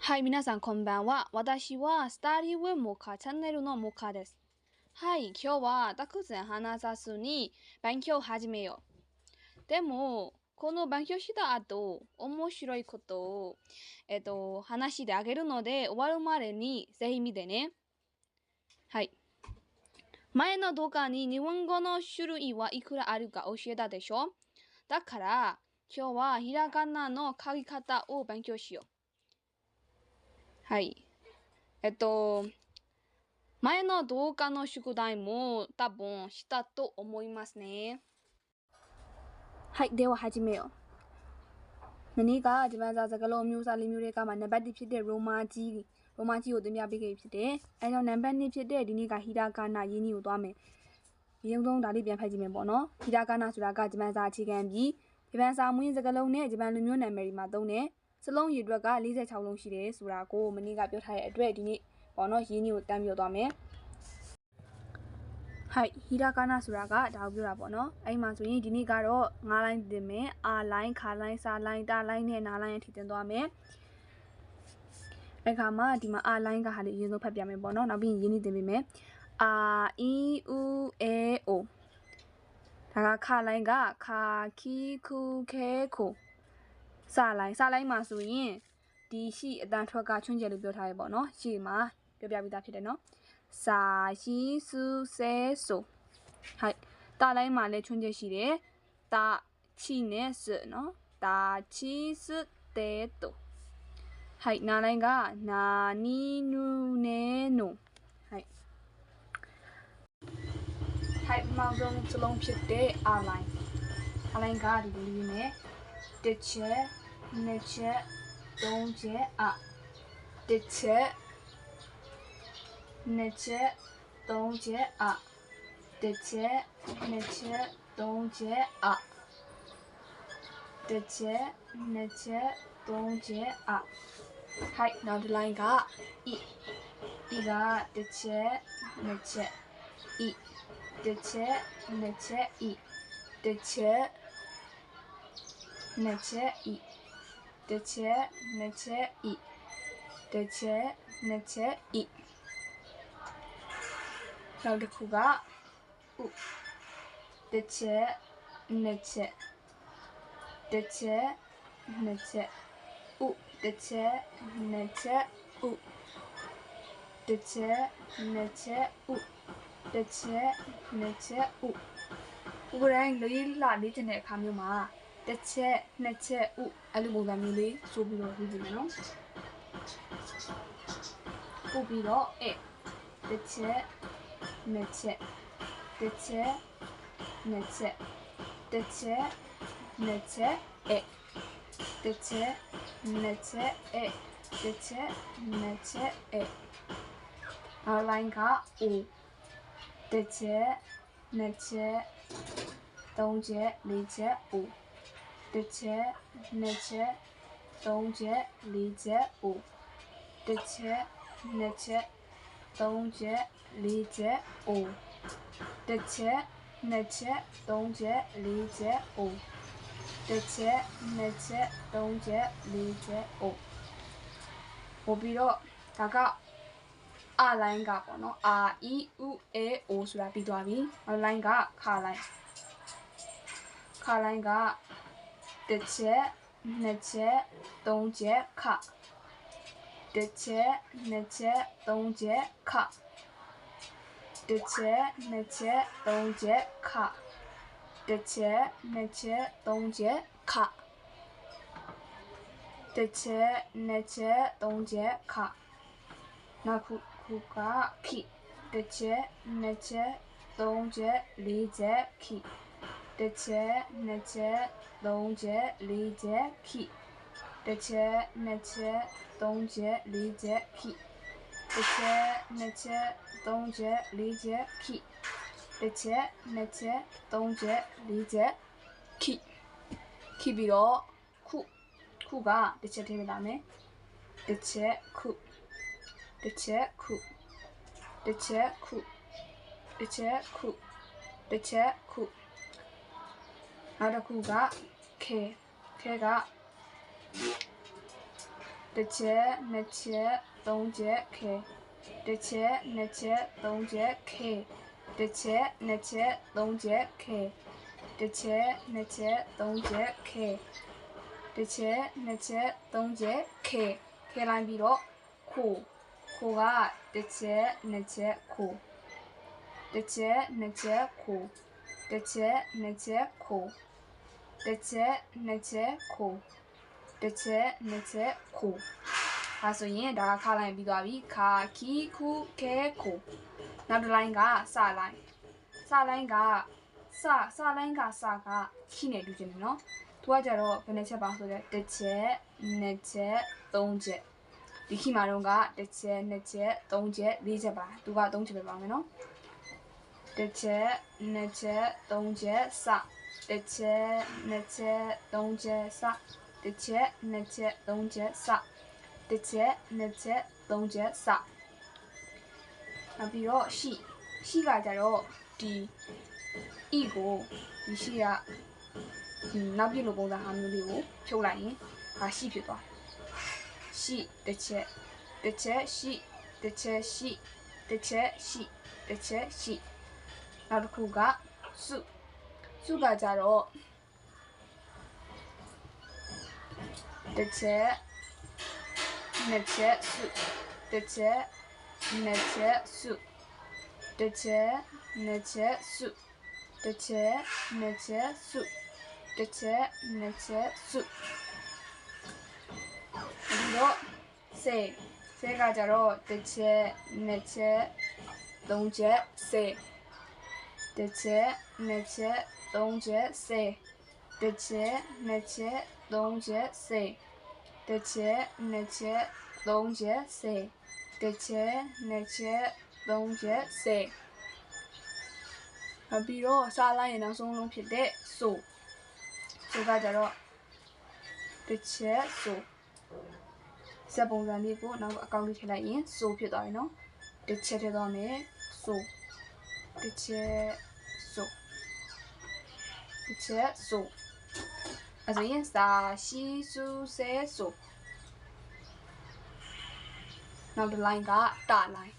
はい、皆さんこんばんは。私はスタディウェモカチャンネルのモカです。はい、今日はたくさん話さずに勉強を始めよう。でも、この勉強した後、面白いことを、話してあげるので、終わるまでにぜひ見てね。はい。前の動画に日本語の種類はいくらあるか教えたでしょ。だから、今日はひらがなの書き方を勉強しよう。はい。前の動画の宿題も多分したと思いますね。はい、では始めよう。မနေ့ကဂျပန်စာစကားလုံးမျိုးစားလေးမျိုးတွေကမှနံပါတ်1ဖြစ်တဲ့ရိုမာကြီးကိုသင်ပြပေးခဲ့ဖြစ်တယ်။အဲကြောင့်နံပါတ်2ဖြစ်တဲ့ဒီနေ့ကဟီရာဂါနာရင်းကြီးကိုသွားမယ်။ဒီရုံသုံးဒါလေးပြန်ဖတ်ကြည့်မယ်ပေါ့နော်။ဟီရာဂါနာဆိုတာကဂျပန်စာအခြေခံပြီးဂျပန်စာမွေးစကားလုံးနဲ့ဂျပန်လူမျိုးနာမည်တွေမှာသုံးတယ်။စလုံးရေအတွက်က46လုံးရှိတယ်ဆိုတာကိုမနေ့ကပြောထားတဲ့အတွက်ဒီနေ့ပေါ့နော်ရင်းကြီးကိုတန်းပြောသွားမယ်။はいဟီရာဂါနာဆိုတာကဒါကိုပြောတာပေါ့နော်အဲ့မှာဆိုရင်ဒီနေ့ကတော့9လိုင်းတင်မယ်အာလိုင်းခါလိုင်းစာလိုင်းတာလိုင်းနဲ့နာလိုင်းအထိတင်သွားမယ်အဲ့ခါမှာဒီမှာအာလိုင်းကဟာလေးအရင်ဆုံးဖတ်ပြမယ်ပေါ့နော်နောက်ပြီးရင်းနှီးတင်ပေးမယ်အာအီဥအေအိုဒါကခါလိုင်းကခါခီခုခဲခိုစာလိုင်းမှာဆိုရင်ဒီရှိအတန်ထွက်ကချွန်းကျယ်လို့ပြောထားရပေါ့နော်ရှေ့မှာပြောပြပြီးသားဖြစ်တယ်နော်စာရှိစုဆဲဆိုはいတာလိုင်းမှာလည်းချွန်းချက်ရှိတယ်တာချီနဲ့စနော်တာချီစတဲတိုはいနာလိုင်းကနာနီနူနဲနိုはいပထမဆုံးစလုံးဖြစ်တဲ့အာလိုင်းကဒီလိုလေးနဲ့တစ်ချက်နှစ်ချက်သုံးချက်တစ်ချက်နှစ်ချက်သုံးချက်တစ်ချက်နှစ်ချက်သုံးချက်တစ်ချက်နှစ်ချက်သုံးချက်はいနောက်တစ်လိုင်းကဤကတစ်ချက်နှစ်ချက်တစ်ချက်နှစ်ချက်တစ်ချက်နှစ်ချက်တစ်ချက်နှစ်ချက်တစ်ချက်နှစ်ချက်နောက်တစ်ခုကဥတစ်ချက်နှစ်ချက်တစ်ချက်နှစ်ချက်ဥတစ်ချက်နှစ်ချက်ဥတစ်ချက်နှစ်ချက်ဥတစ်ချက်နှစ်ချက်ဥဥပတိုင်းလေးလာလေးချင်တဲ့အခါမျိုးမှာတစ်ချက်နှစ်ချက်ဥအဲ့လိုပုံစံမျိုးလေးဆိုပြီးတော့ရေးကြည့်မယ်နော်ပို့ပြီးတော့တစ်ချက်နှစ်ချက်တစ်ချက်နှစ်ချက်တစ်ချက်နှစ်ချက်တစ်ချက်နှစ်ချက်တစ်ချက်နှစ်ချက်နောက်လိုင်းကဦးတစ်ချက်နှစ်ချက်သုံးချက်လေးချက်ဦးတစ်ချက်နှစ်ချက်သုံးချက်လေးချက်ဦးတစ်ချက်နှစ်ချက်သုံးချက်လေးချက်ဦးတစ်ချက်နှစ်ချက်သုံးချက်လေးချက်ဦးတစ်ချက်နှစ်ချက်သုံးချက်လေးချက်ဦးပို့ပြီးတော့ဒါကအာလိုင်းကပေါ့နော်အာအီဥအေအိုဆိုတာပြီးသွားပြီနောက်လိုင်းကခါလိုင်းကတစ်ချက်နှစ်ချက်သုံးချက်ခတစ်ချက်နှစ်ချက်သုံးချက်ခတစ်ချက်နှစ်ချက်သုံးချက်ခတစ်ချက်နှစ်ချက်သုံးချက်ခတစ်ချက်နှစ်ချက်သုံးချက်ခနောက်ခုကခိတစ်ချက်နှစ်ချက်သုံးချက်လေးချက်ခိတစ်ချက်နှစ်ချက်သုံးချက်လေးချက်ခိတစ်ချက်နှစ်ချက်သုံးချက်လေးချက်ခိတစ်ချက်နှစ်ချက်သုံးချက်လေးချက်ခိတစ်ချက်နှစ်ချက်သုံးချက်လေးချက်ခိပြီးတော့ခုကတစ်ချက်ထည့်ပေးလာမယ်တစ်ချက်ခုတစ်ချက်ခုတစ်ချက်ခုတစ်ချက်ခုတစ်ချက်ခုနောက်တစ်ခုကခဲက တစ်ချက်နှစ်ချက်သုံးချက်ခဲတစ်ချက်နှစ်ချက်သုံးချက်ခဲတစ်ချက်နှစ်ချက်သုံးချက်ခဲတစ်ချက်နှစ်ချက်သုံးချက်ခဲတစ်ချက်နှစ်ချက်သုံးချက်ခဲခဲလိုက်ပြီးတော့ခိုခိုကတစ်ချက်နှစ်ချက်ခိုတစ်ချက်နှစ်ချက်ခိုတစ်ချက်နှစ်ချက်ခိုတစ်ချက်နှစ်ချက်ခိုတစ်ချက်နှစ်ချက်ခိုဒါဆိုရင်ဒါခါလိုက်ပြီးသွားပြီခါခီခုခဲခိုနောက်တစ်လိုင်းကစလိုင်းစလိုင်းကခီနဲ့တူချင်တယ်နော်သူကကြတော့ဘယ်နှချက်ပါဆိုတော့တစ်ချက်နှစ်ချက်သုံးချက်ဒီခီမှာတော့ကတစ်ချက်နှစ်ချက်သုံးချက်လေးချက်ပါသူကသုံးချက်ပဲပါမယ်နော်တစ်ချက်နှစ်ချက်သုံးချက်စတစ်ချက်နှစ်ချက်သုံးချက်စတစ်ချက်နှစ်ချက်သုံးချက်စတစ်ချက်နှစ်ချက်သုံးချက်စနောက်ပြီးတော့ရှိကကြတော့ဒီဤကိုဒီရှိကနောက်ပြလို့ပုံစံဟာမျိုးလေးကိုဖြုတ်လိုက်ရင်ဒါရှိဖြစ်သွားရှိတစ်ချက်ရှိတစ်ချက်ရှိတစ်ချက်ရှိတစ်ချက်ရှိနောက်တစ်ခုကစုကကြတော့တစ်ချက်နှစ်ချက်စုတစ်ချက်နှစ်ချက်စုတစ်ချက်နှစ်ချက်စုတစ်ချက်နှစ်ချက်စုတစ်ချက်နှစ်ချက်စုဒီတော့ဆဲကကြတော့တစ်ချက်နှစ်ချက်သုံးချက်ဆဲတစ်ချက်နှစ်ချက်သုံးချက်ဆဲတစ်ချက်နှစ်ချက်သုံးချက်ဆဲတစ်ချက်နှစ်ချက်သုံးချက်ဆဲတစ်ချက်နှစ်ချက်သုံးချက်ဆဲပြီးတော့စားလိုက်ရင်နောက်ဆုံးလုံးဖြစ်တဲ့ဆိုကကြတော့တစ်ချက်ဆိုစက်ပုံစံလေးကိုနောက်အကောင့်လေးထည့်လိုက်ရင်ဆိုဖြစ်သွားပြီနော်တစ်ချက်ထည့်သွားမယ်ဆိုတစ်ချက်ဆိုတစ်ချက်ဆိုအဲ့ဒါရင်စာရှိစုဆဲဆိုနောက်တစ်လိုင်းကတာလိုင်း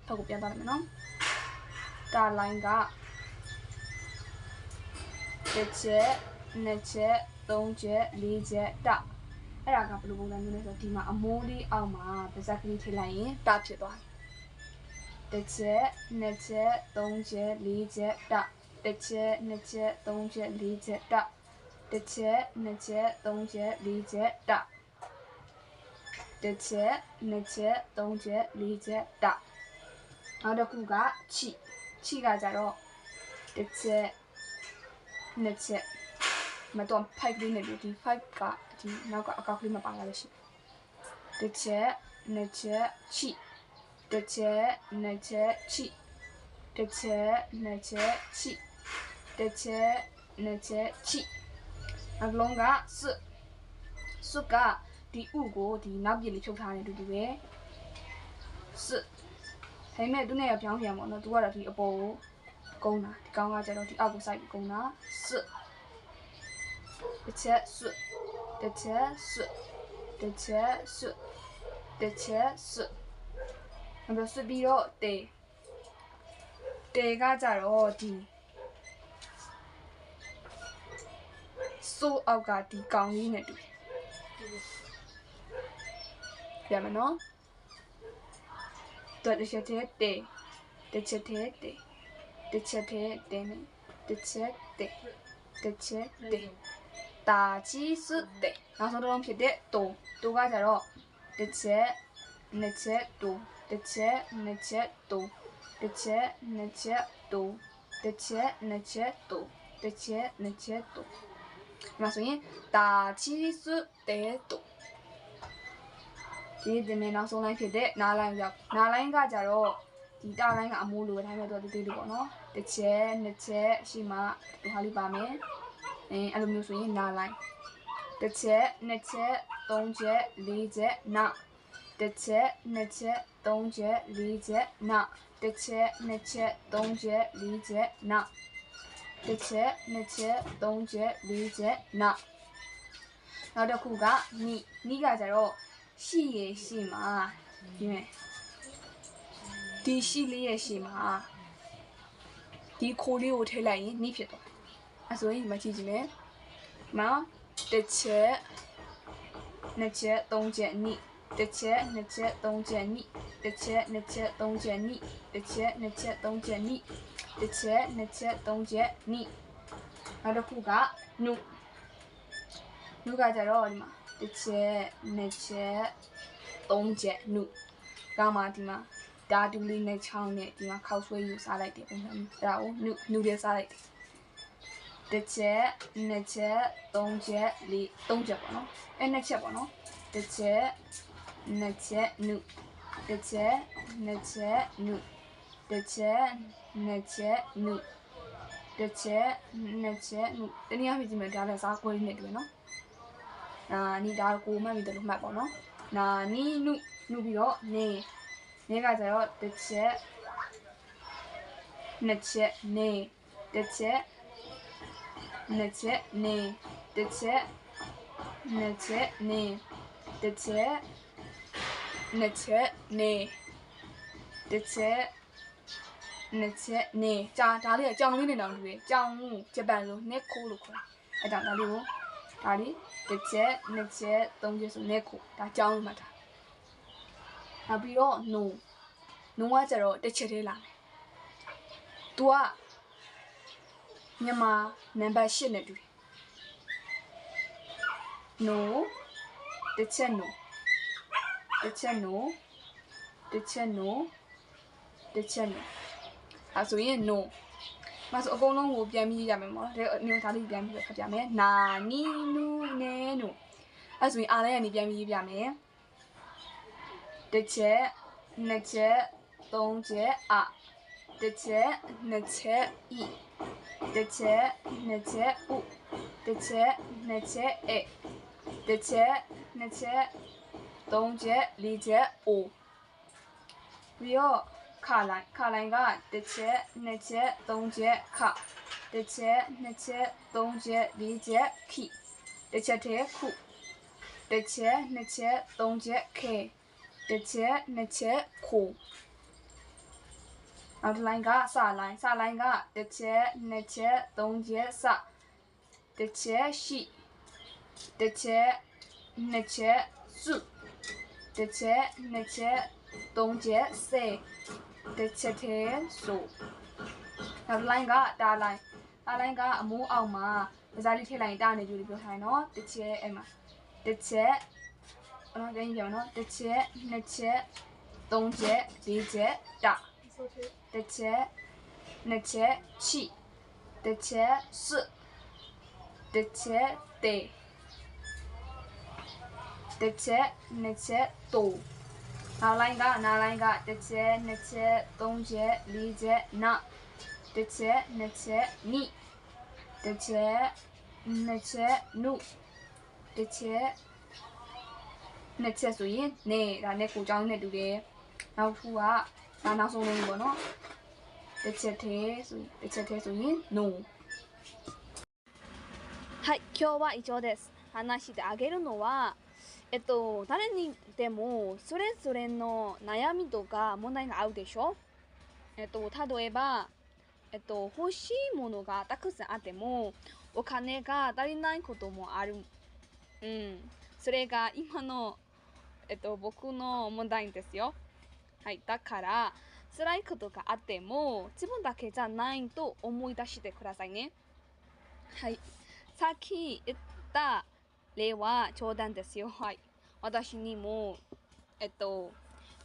တော့ကိုပြန်သွားမယ်နော်တာလိုင်းကတစ်ချက်နှစ်ချက်သုံးချက်လေးချက်တအဲ့ဒါကဘယ်လိုပုံစံမျိုးလဲဆိုတော့ဒီမှာအမိုးလေးအောက်မှာပါဇက်ကလေးထည့်လိုက်ရင်တဖြစ်သွားတစ်ချက်နှစ်ချက်သုံးချက်လေးချက်တတစ်ချက်နှစ်ချက်သုံးချက်လေးချက်တတစ်ချက်နှစ်ချက်သုံးချက်လေးချက်တတစ်ချက်နှစ်ချက်သုံးချက်လေးချက်တနောက်တစ်ခုကချီကကြတော့တစ်ချက်နှစ်ချက်မတော့5လေးနဲ့ဒီ5ကဒီနောက်ကအကောက်ကလေးမပါလာလို့ရှိတစ်ချက်နှစ်ချက်ချီတစ်ချက်နှစ်ချက်ချီတစ်ချက်နှစ်ချက်ချီတစ်ချက်နှစ်ချက်ချီအလုံးကစွကဒီဥကိုဒီနောက်ပြည်လေးဖြုတ်ထားနေတူတူပဲစွဟဲ့မဲ့သူနဲ့ပြောင်းပြန်ပေါ့နော်သူကတော့ဒီအပေါ်ကိုကုန်းတာဒီကောင်းကကျတော့ဒီအောက်ကိုစိုက်ပြီးကုန်းတာစွတစ်ချက်စွတစ်ချက်စွတစ်ချက်စွတစ်ချက်စွနောက်စွပြီးတော့တေကကြတော့ဒီစိုးအောက်ကဒီကောင်းလေးနဲ့တူပြန်မယ်နော်တစ်ချက်သေးတေတစ်ချက်သေးတေတစ်ချက်သေးတေနဲ့တစ်ချက်တေတစ်ချက်တေတာချီစွတေနောက်ဆုံးတော့ဖြစ်တဲ့တူကကြတော့တစ်ချက်နှစ်ချက်တူတစ်ချက်နှစ်ချက်တူတစ်ချက်နှစ်ချက်တူတစ်ချက်နှစ်ချက်တူတစ်ချက်နှစ်ချက်တူဒီမှာဆိုရင်တာချီစွတေတူဒီနေ့နောက်ဆုံးလိုက်ဖြစ်တဲ့နားလိုင်းရောက်နားလိုင်းကကြတော့ဒီတာလိုင်းကအမိုးလိုပဲဒါပေမဲ့တော့တေးလေးပေါ့နော်တစ်ချက်နှစ်ချက်ရှိမှဒီဟာလေးပါမယ်အဲ့လိုမျိုးဆိုရင်နားလိုင်းတစ်ချက်နှစ်ချက်သုံးချက်လေးချက်နာတစ်ချက်နှစ်ချက်သုံးချက်လေးချက်နာတစ်ချက်နှစ်ချက်သုံးချက်လေးချက်နာတစ်ချက်နှစ်ချက်သုံးချက်လေးချက်နာ နောက်တစ်ခုကနီကကြတော့ရှိရရှိမှာဒီမဲ့ဒီရှိလေးရဲ့ရှိမှာဒီခိုးလေးကိုထည့်လိုက်ရင်နီဖြစ်သွားအဲဆိုရင်ဒီမှာကြည့်ကြည့်မယ်မတစ်ချက်နှစ်ချက်သုံးချက်နီတစ်ချက်နှစ်ချက်သုံးချက်နီတစ်ချက်နှစ်ချက်သုံးချက်နီတစ်ချက်နှစ်ချက်သုံးချက်နီတစ်ချက်နှစ်ချက်သုံးချက်နီနောက်တစ်ခုကနုကကြတော့ဒီမှာတစ်ချက်နှစ်ချက်သုံးချက်နုကမှဒီမှာဓာတုလေးနဲ့ချောင်းနဲ့ဒီမှာခောက်ဆွဲယူစားလိုက်တယ်ပုံစံမျိုးဒါကိုနုလေးစားလိုက်တယ်တစ်ချက်နှစ်ချက်သုံးချက်သုံးချက်ပေါ့နော်နှစ်ချက်ပေါ့နော်တစ်ချက်နှစ်ချက်နုတစ်ချက်နှစ်ချက်နုတစ်ချက်နှစ်ချက်နုတစ်ချက်နှစ်ချက်နုတနည်းအားဖြင့်ကြည့်မယ်ဒါလည်းစားခွဲနေတယ်နော်နီဒါကိုမှတ်ပြီးတယ်လို့မှတ်ပေါ့နော်နီနုပြီးတော့နေကကြတော့တစ်ချက်နှစ်ချက်နေတစ်ချက်နှစ်ချက်နေတစ်ချက်နှစ်ချက်နေတစ်ချက်နှစ်ချက်နေတစ်ချက်နှစ်ချက်နေဒါလေးကကြောင်လေးနဲ့တောင်တူတယ်ကြောင်ကိုဂျပန်လိုနက်ခိုးလို့ခေါ်တာအဲဒါလေးကိုဒါလေးတစ်ချက်နှစ်ချက်သုံးချက်ဆိုနက်ခိုးဒါကြောင်လို့မှတ်တာနောက်ပြီးတော့နိုကကျတော့တစ်ချက်သေးလာမယ်သူကမြန်မာနံပါတ်8နဲ့တူတယ်နိုတစ်ချက်နိုတစ်ချက်နိုတစ်ချက်နိုတစ်ချက်နိုအဲဆိုရင်နိုမဆိုအကုန်လုံးကိုပြန်ပြီးရမယ်ပေါ့ဒါဒါလေးပြန်ပြီးဖတ်ပြမယ်နာနီနူနဲနိုအဲဆိုရင်အားလည်းကနေပြန်ပြီးပြမယ်တစ်ချက်နှစ်ချက်သုံးချက်တစ်ချက်နှစ်ချက်တစ်ချက်နှစ်ချက်တစ်ချက်နှစ်ချက်တစ်ချက်နှစ်ချက်သုံးချက်လေးချက်ပြီးတော့ခလိုင်းကတစ်ချက်နှစ်ချက်သုံးချက်တစ်ချက်နှစ်ချက်သုံးချက်လေးချက်ခိတစ်ချက်ထဲခုတစ်ချက်နှစ်ချက်သုံးချက်ခဲတစ်ချက်နှစ်ချက်ခိုနောက်လိုင်းကစလိုင်းကတစ်ချက်နှစ်ချက်သုံးချက်တစ်ချက်ရှိတစ်ချက်နှစ်ချက်စုတစ်ချက်နှစ်ချက်သုံးချက်စေတစ်ချက်သေးဆိုနောက်လိုင်းကတာလိုင်းကအမိုးအောက်မှာပဇာလေးထည့်လိုက်ရင်တာနေကြလို့ပြောထားတယ်နော်တစ်ချက်အဲ့မှာတစ်ချက်ပြန်ပြောနော်တစ်ချက်နှစ်ချက်သုံးချက်လေးချက်တာတစ်ချက်နှစ်ချက်ချိတစ်ချက်စွတစ်ချက်တေတစ်ချက်နှစ်ချက်တူနာလိုင်းကတစ်ချက်နှစ်ချက်သုံးချက်လေးချက်နာတစ်ချက်နှစ်ချက်နိတစ်ချက်နှစ်ချက်နုတစ်ချက်နှစ်ချက်ဆိုရင်နေဒါနဲ့ကိုကြောင်းနဲ့တူတယ်နောက်ထူကဒါနောက်ဆုံးလေးပေါ့နော်တစ်ချက်သေးဆိုရင် no はい今日は以上です話してあげるのは誰にでもそれぞれの悩みとか問題があるでしょ例えば欲しいものがたくさんあってもお金が足りないこともあるそれが今の僕の問題ですよはいだから辛いことがあっても自分だけじゃないと思い出してくださいねはいさっき言った例は冗談ですよはい私にも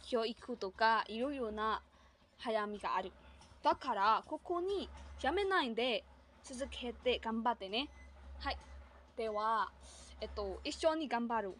教育とかいろいろな悩みがあるだからここにやめないで続けて頑張ってねはいでは一緒に頑張る